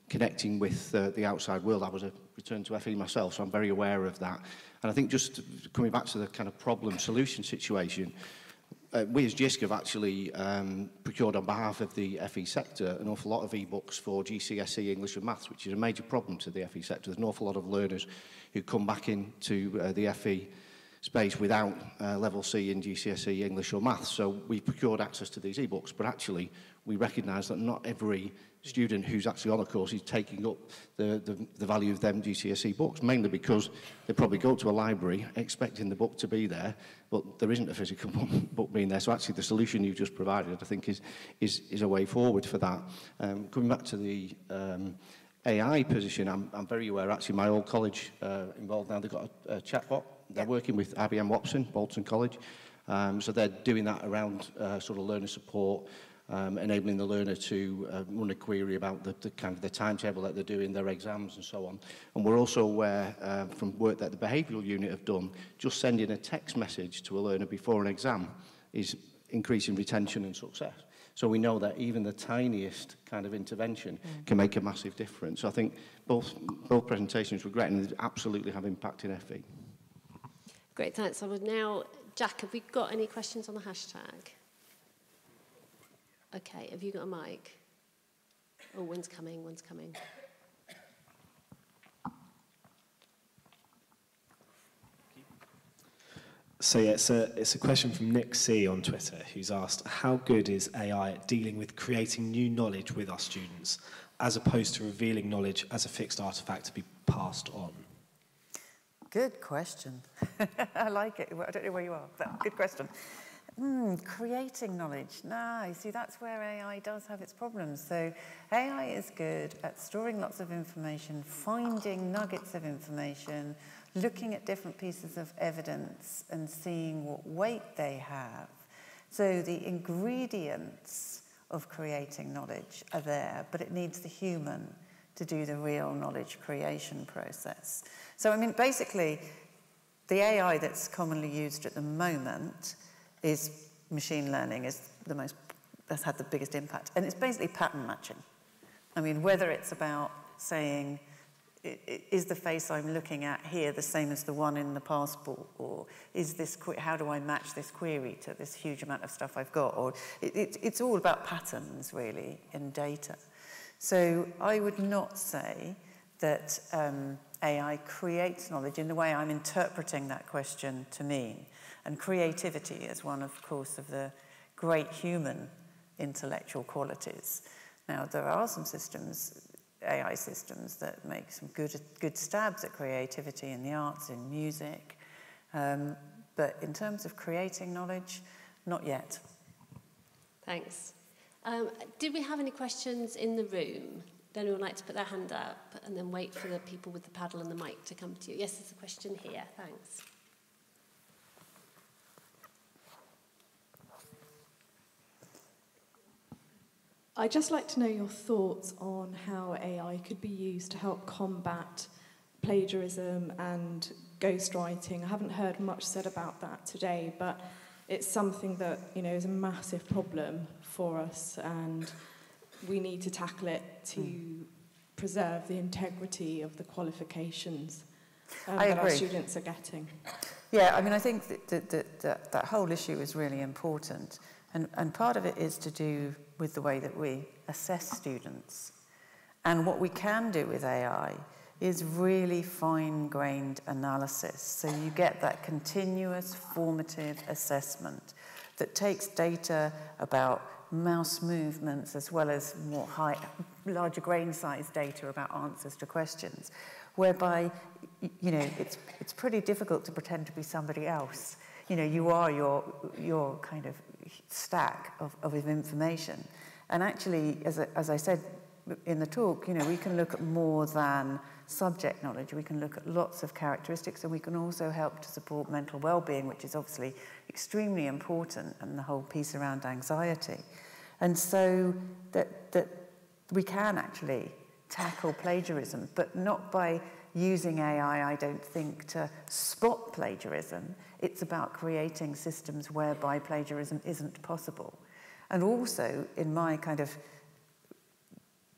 connecting with the outside world. I was a return to FE myself, so I'm very aware of that. And I think just coming back to the kind of problem-solution situation, we as JISC have actually procured on behalf of the FE sector an awful lot of e-books for GCSE English and Maths, which is a major problem to the FE sector. There's an awful lot of learners who come back into the FE space without level C in GCSE English or Maths. So we've procured access to these e-books, but actually we recognise that not every student who's actually on a course is taking up the value of them GCSE books, mainly because they probably go to a library expecting the book to be there, but there isn't a physical book being there. So actually the solution you've just provided, I think, is a way forward for that. Coming back to the AI position, I'm very aware, actually, my old college involved now, they've got a chatbot. They're working with IBM Watson, Bolton College. So they're doing that around sort of learner support, enabling the learner to run a query about the kind of the timetable that they're doing, their exams and so on. And we're also aware from work that the behavioural unit have done, just sending a text message to a learner before an exam is increasing retention and success. So we know that even the tiniest kind of intervention can make a massive difference. So I think both presentations were great and they absolutely have impact in FE. Great, thanks. I would now, Jack, have we got any questions on the hashtag? Okay, have you got a mic? Oh, one's coming. So yeah, it's a question from Nick C on Twitter, who's asked, how good is AI at dealing with creating new knowledge with our students, as opposed to revealing knowledge as a fixed artifact to be passed on? Good question. I like it. I don't know where you are, but good question. Creating knowledge. You see, that's where AI does have its problems. So AI is good at storing lots of information, finding nuggets of information, looking at different pieces of evidence and seeing what weight they have. So the ingredients of creating knowledge are there, but it needs the human to do the real knowledge creation process. So, I mean, basically, the AI that's commonly used at the moment is machine learning, that's had the biggest impact. And it's basically pattern matching. I mean, whether it's about saying, is the face I'm looking at here the same as the one in the passport? Or is this, how do I match this query to this huge amount of stuff I've got? Or it's all about patterns, really, in data. So I would not say that AI creates knowledge in the way I'm interpreting that question to mean. And creativity is one, of course, of the great human intellectual qualities. Now, there are some systems, AI systems, that make some good stabs at creativity in the arts, in music. But in terms of creating knowledge, not yet. Thanks. Did we have any questions in the room? Would anyone like to put their hand up and then wait for the people with the paddle and the mic to come to you? Yes, there's a question here. Thanks. I'd just like to know your thoughts on how AI could be used to help combat plagiarism and ghostwriting. I haven't heard much said about that today, but it's something that, you know, is a massive problem for us, and we need to tackle it to preserve the integrity of the qualifications that our students are getting. Yeah, I mean, I think that whole issue is really important. And part of it is to do with the way that we assess students. And what we can do with AI is really fine-grained analysis. So you get that continuous formative assessment that takes data about mouse movements as well as more larger grain size data about answers to questions, whereby, you know, it's pretty difficult to pretend to be somebody else. You know, you are your kind of stack of information. And actually, as I said in the talk, you know, we can look at more than subject knowledge. We can look at lots of characteristics, and we can also help to support mental well-being, which is obviously extremely important, and the whole piece around anxiety. And so that we can actually tackle plagiarism, but not by using AI, I don't think, to spot plagiarism. It's about creating systems whereby plagiarism isn't possible. And also, in my kind of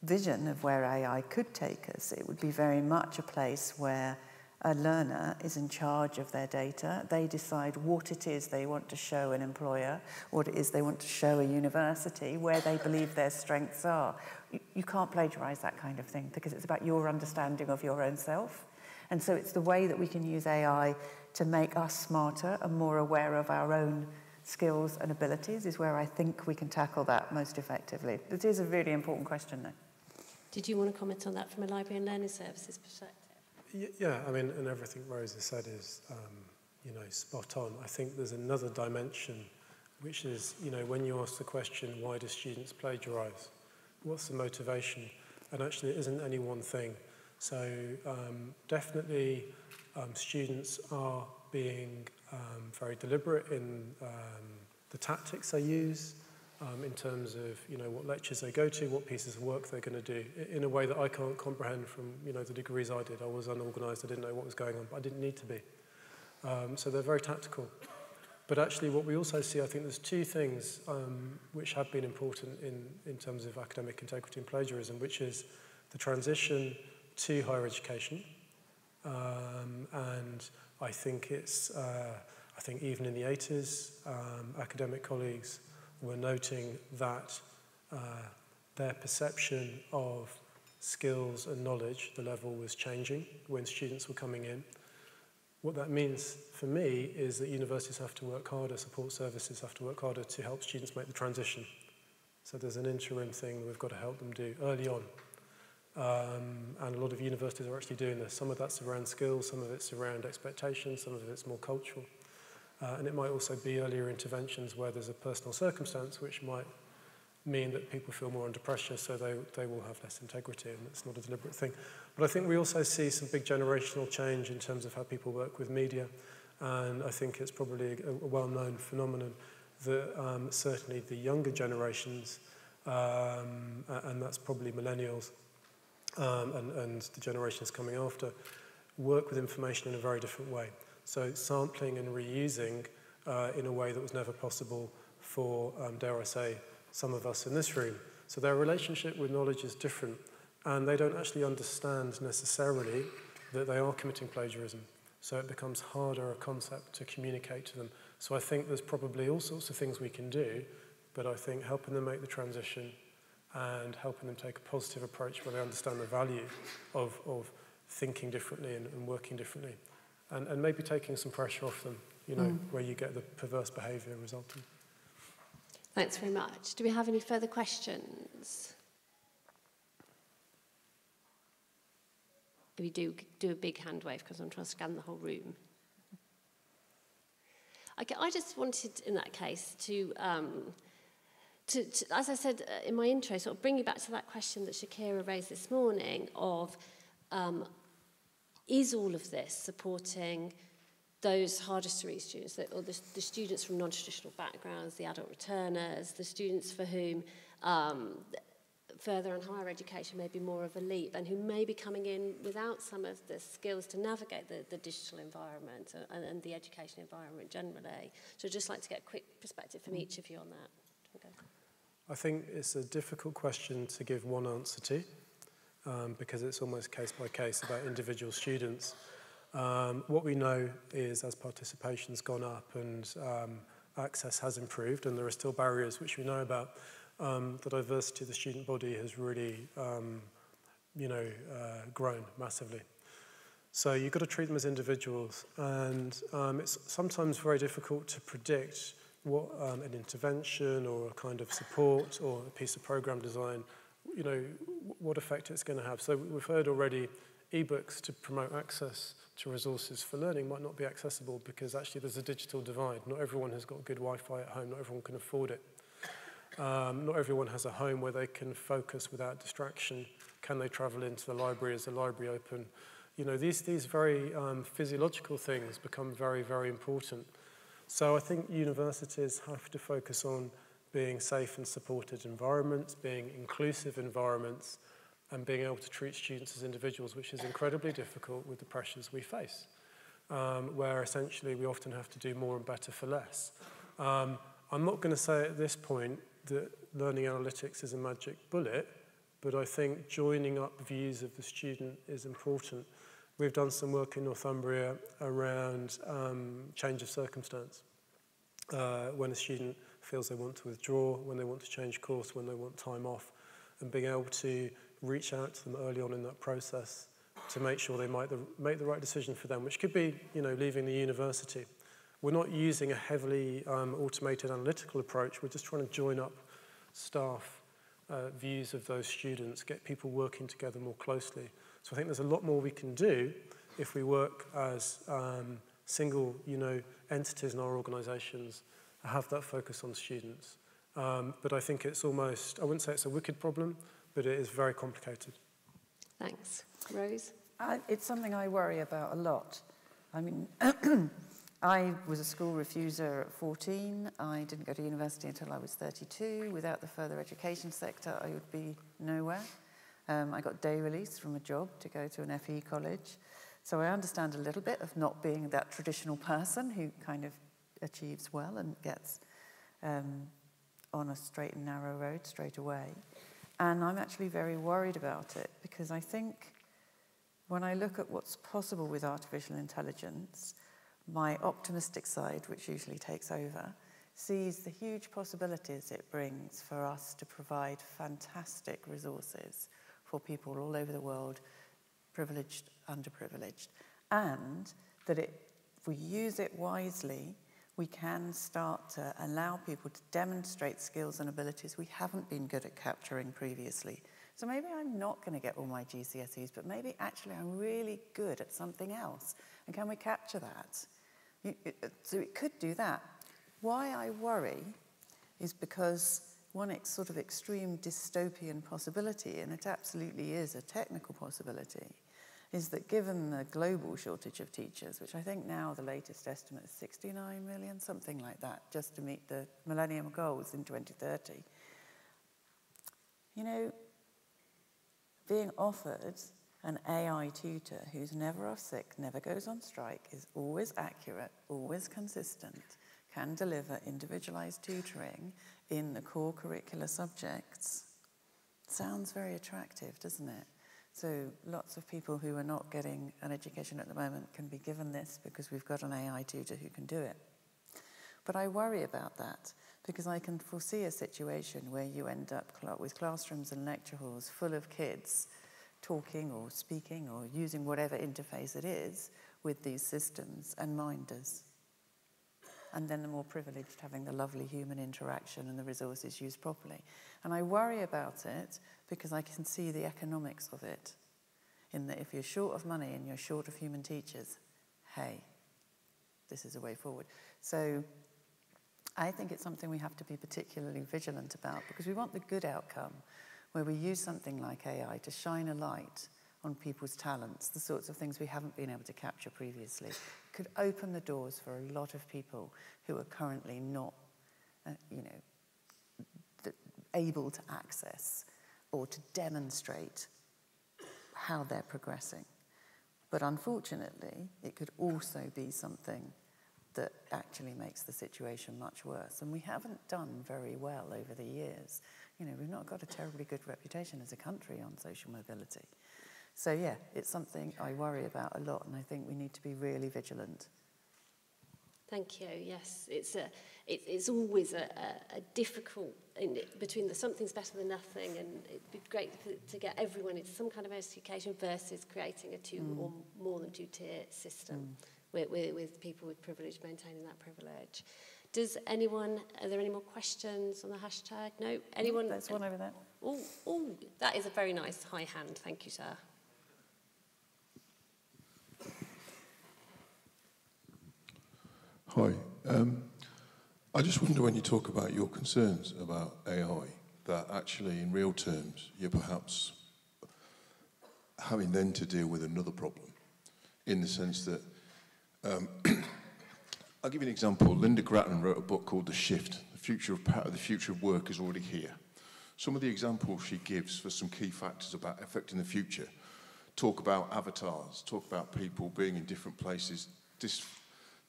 vision of where AI could take us, it would be very much a place where a learner is in charge of their data. They decide what it is they want to show an employer, what it is they want to show a university, where they believe their strengths are. You can't plagiarize that kind of thing because it's about your understanding of your own self. And so it's the way that we can use AI to make us smarter and more aware of our own skills and abilities is where I think we can tackle that most effectively. It is a really important question, though. Did you want to comment on that from a library and learning services perspective? Yeah, I mean, and everything Rose has said is, you know, spot on. I think there's another dimension, which is, you know, when you ask the question, why do students plagiarize? What's the motivation? And actually, it isn't any one thing. So definitely, students are being very deliberate in the tactics they use, in terms of, you know, what lectures they go to, what pieces of work they're going to do, in a way that I can't comprehend from, you know, the degrees I did. I was unorganized, I didn't know what was going on, but I didn't need to be. So they're very tactical. But actually what we also see, I think there's two things which have been important in terms of academic integrity and plagiarism, which is the transition to higher education. And I think it's, I think even in the 80s, academic colleagues were noting that their perception of skills and knowledge, the level was changing when students were coming in. What that means for me is that universities have to work harder, support services have to work harder to help students make the transition. So there's an interim thing that we've got to help them do early on. And a lot of universities are actually doing this. Some of that's around skills, some of it's around expectations, some of it's more cultural. And it might also be earlier interventions where there's a personal circumstance which might mean that people feel more under pressure, so they will have less integrity, and it's not a deliberate thing. But I think we also see some big generational change in terms of how people work with media, and I think it's probably a well-known phenomenon that certainly the younger generations, and that's probably millennials, and the generations coming after, work with information in a very different way. So sampling and reusing in a way that was never possible for, dare I say, some of us in this room. So their relationship with knowledge is different, and they don't actually understand necessarily that they are committing plagiarism. So it becomes harder a concept to communicate to them. So I think there's probably all sorts of things we can do, but I think helping them make the transition and helping them take a positive approach where they understand the value of thinking differently and working differently. And maybe taking some pressure off them, you know, where you get the perverse behaviour resulting. Thanks very much. Do we have any further questions? If you do a big hand wave, because I'm trying to scan the whole room. Okay, I just wanted, in that case, to as I said in my intro, sort of bring you back to that question that Shakira raised this morning of, is all of this supporting those hardest to reach students, or the students from non-traditional backgrounds, the adult returners, the students for whom further and higher education may be more of a leap, and who may be coming in without some of the skills to navigate the digital environment and the education environment generally. So I'd just like to get a quick perspective from each of you on that. Okay. I think it's a difficult question to give one answer to, because it's almost case by case about individual students. What we know is as participation's gone up and access has improved, and there are still barriers which we know about, the diversity of the student body has really grown massively. So you've got to treat them as individuals, and it's sometimes very difficult to predict what an intervention or a kind of support or a piece of program design, what effect it's going to have. So we've heard already ebooks to promote access to resources for learning might not be accessible because actually there's a digital divide. Not everyone has got good Wi-Fi at home, not everyone can afford it. Not everyone has a home where they can focus without distraction. Can they travel into the library? Is the library open? These very physiological things become very, very important. So I think universities have to focus on being safe and supported environments, being inclusive environments, and being able to treat students as individuals, which is incredibly difficult with the pressures we face, where essentially we often have to do more and better for less. I'm not going to say at this point that learning analytics is a magic bullet, but I think joining up views of the student is important. We've done some work in Northumbria around change of circumstance. When a student feels they want to withdraw, when they want to change course, when they want time off, and being able to reach out to them early on in that process to make sure they make the right decision for them, which could be, leaving the university. We're not using a heavily automated analytical approach. We're just trying to join up staff views of those students, get people working together more closely. So I think there's a lot more we can do if we work as single, entities in our organisations, have that focus on students. But I think it's almost, I wouldn't say it's a wicked problem, but it is very complicated. Thanks. Rose? It's something I worry about a lot. I mean, I was a school refuser at 14. I didn't go to university until I was 32. Without the further education sector, I would be nowhere. I got day release from a job to go to an FE college. So I understand a little bit of not being that traditional person who kind of achieves well and gets on a straight and narrow road straight away. And I'm actually very worried about it because I think when I look at what's possible with artificial intelligence, my optimistic side, which usually takes over, sees the huge possibilities it brings for us to provide fantastic resources for people all over the world, privileged, underprivileged, and that if we use it wisely, we can start to allow people to demonstrate skills and abilities we haven't been good at capturing previously. So maybe I'm not going to get all my GCSEs, but maybe actually I'm really good at something else. And can we capture that? So it could do that. Why I worry is because one sort of extreme dystopian possibility, and it absolutely is a technical possibility, is that given the global shortage of teachers, which I think now the latest estimate is 69 million, something like that, just to meet the Millennium Goals in 2030. Being offered an AI tutor who's never off sick, never goes on strike, is always accurate, always consistent, can deliver individualized tutoring in the core curricular subjects, sounds very attractive, doesn't it? So lots of people who are not getting an education at the moment can be given this because we've got an AI tutor who can do it. But I worry about that because I can foresee a situation where you end up with classrooms and lecture halls full of kids talking or speaking or using whatever interface it is with these systems and minders. And then the more privileged having the lovely human interaction and the resources used properly. And I worry about it because I can see the economics of it, in that if you're short of money and you're short of human teachers, hey, this is a way forward. So I think it's something we have to be particularly vigilant about, because we want the good outcome, where we use something like AI to shine a light on people's talents, the sorts of things we haven't been able to capture previously. It could open the doors for a lot of people who are currently not, able to access or to demonstrate how they're progressing. But unfortunately, it could also be something that actually makes the situation much worse. And we haven't done very well over the years. We've not got a terribly good reputation as a country on social mobility. So yeah, it's something I worry about a lot, and I think we need to be really vigilant. Thank you. Yes, it's always a difficult between the something's better than nothing, and it'd be great to get everyone into some kind of education versus creating a two or more than two-tier system with people with privilege maintaining that privilege. Are there any more questions on the hashtag? No? Anyone? There's one over there. Oh, that is a very nice high hand. Thank you, sir. Hi. I just wonder, when you talk about your concerns about AI, that actually in real terms you're perhaps having then to deal with another problem, in the sense that, I'll give you an example. Linda Grattan wrote a book called The Shift, The Future of Work is Already Here. Some of the examples she gives for some key factors about affecting the future talk about avatars, talk about people being in different places,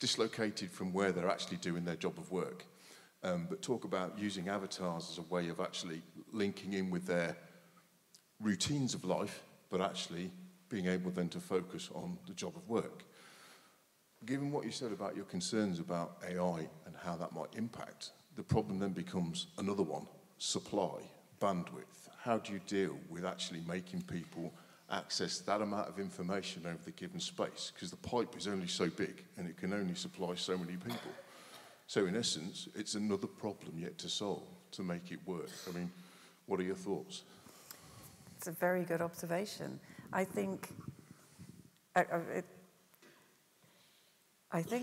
dislocated from where they're actually doing their job of work, but talk about using avatars as a way of actually linking in with their routines of life, but actually being able then to focus on the job of work. Given what you said about your concerns about AI and how that might impact, the problem then becomes another one: supply, bandwidth. How do you deal with actually making people access that amount of information over the given space? Because the pipe is only so big and it can only supply so many people. So in essence, it's another problem yet to solve to make it work. I mean, what are your thoughts? It's a very good observation. I think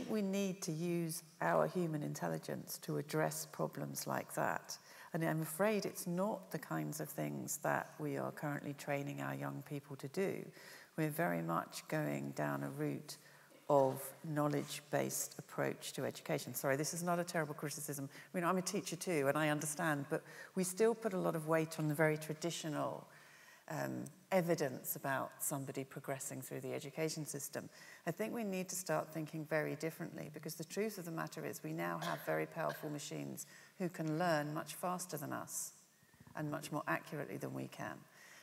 we need to use our human intelligence to address problems like that. And I'm afraid it's not the kinds of things that we are currently training our young people to do. We're very much going down a route of knowledge-based approach to education. Sorry, this is not a terrible criticism. I mean, I'm a teacher too, and I understand, but we still put a lot of weight on the very traditional evidence about somebody progressing through the education system. I think we need to start thinking very differently, because the truth of the matter is we now have very powerful machines who can learn much faster than us and much more accurately than we can.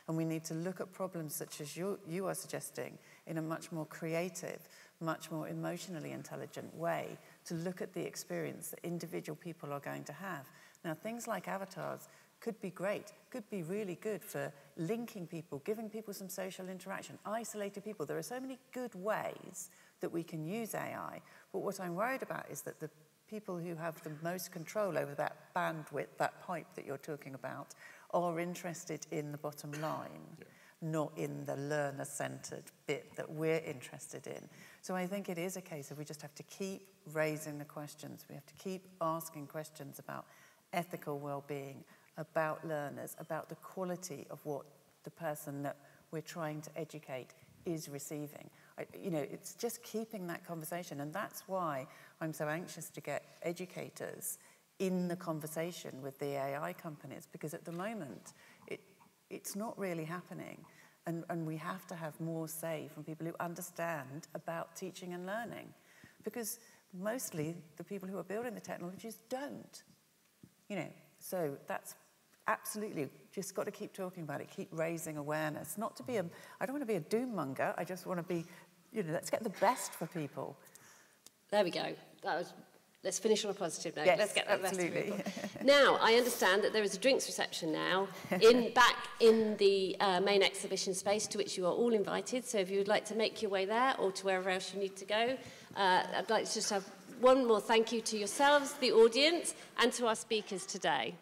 And we need to look at problems such as you are suggesting in a much more creative, much more emotionally intelligent way to look at the experience that individual people are going to have. Now, things like avatars could be great, could be really good for linking people, giving people some social interaction, isolated people. There are so many good ways that we can use AI, but what I'm worried about is that the people who have the most control over that bandwidth, that pipe that you're talking about, are interested in the bottom line, not in the learner-centered bit that we're interested in. So I think it is a case of we just have to keep raising the questions. We have to keep asking questions about ethical well-being, about learners, about the quality of what the person that we're trying to educate is receiving. It's just keeping that conversation, and that's why I'm so anxious to get educators in the conversation with the AI companies, because at the moment it's not really happening, and we have to have more say from people who understand about teaching and learning, because mostly the people who are building the technologies don't. So that's absolutely just got to keep talking about it, keep raising awareness. I don't want to be a doom monger. I just want to be, let's get the best for people. There we go. Let's finish on a positive note. Yes, let's get the best for absolutely. people. Now, I understand that there is a drinks reception now back in the main exhibition space, to which you are all invited. So if you would like to make your way there or to wherever else you need to go, I'd like to just have one more thank you to yourselves, the audience, and to our speakers today.